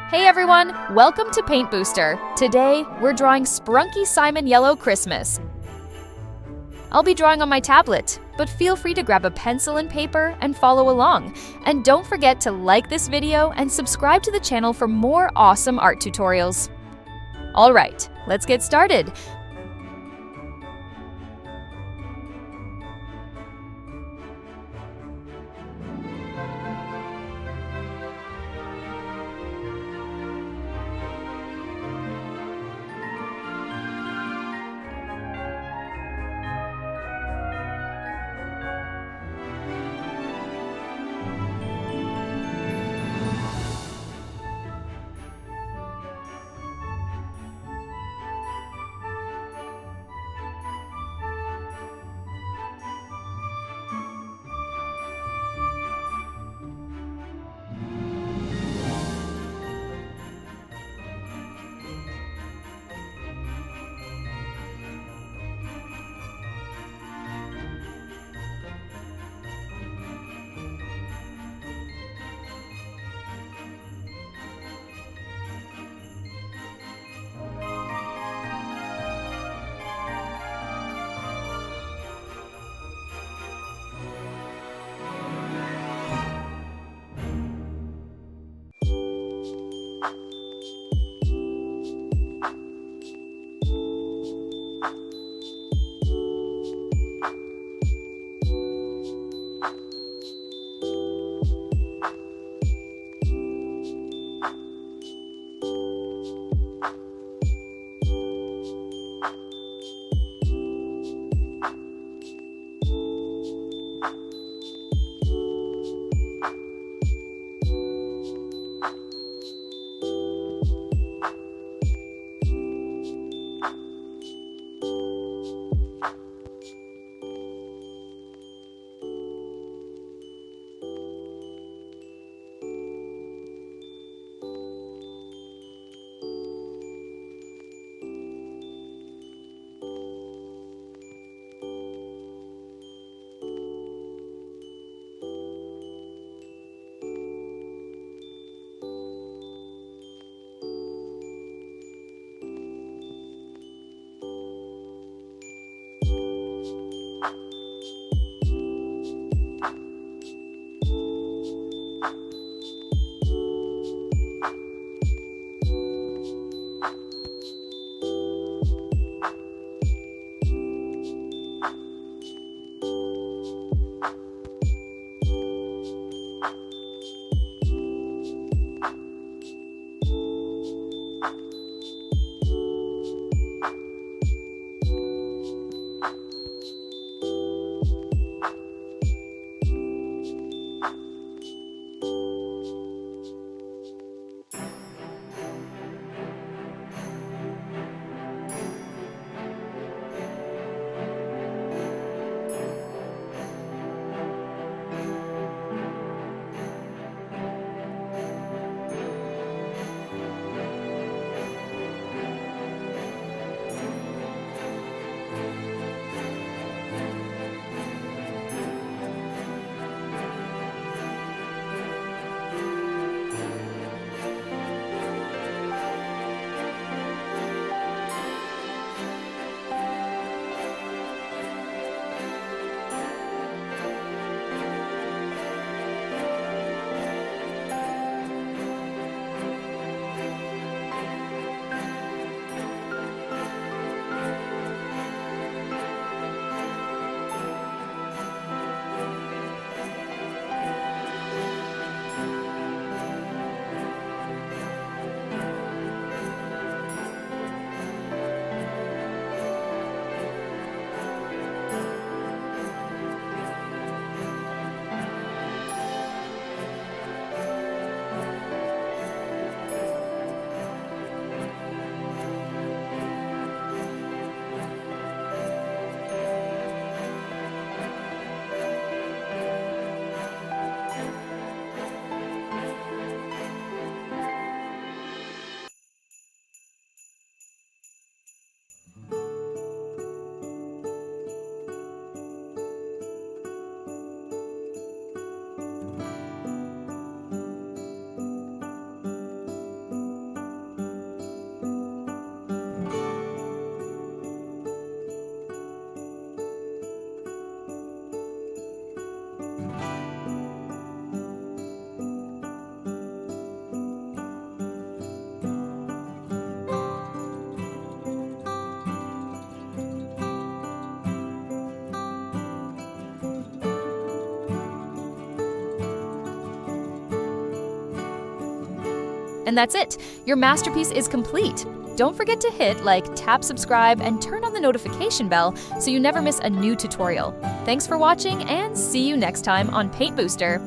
Hey everyone, welcome to Paint Booster. Today, we're drawing Sprunki Simon Yellow Christmas. I'll be drawing on my tablet, but feel free to grab a pencil and paper and follow along. And don't forget to like this video and subscribe to the channel for more awesome art tutorials. Alright, let's get started. And that's it! Your masterpiece is complete! Don't forget to hit like, tap subscribe, and turn on the notification bell so you never miss a new tutorial. Thanks for watching, and see you next time on Paint Booster!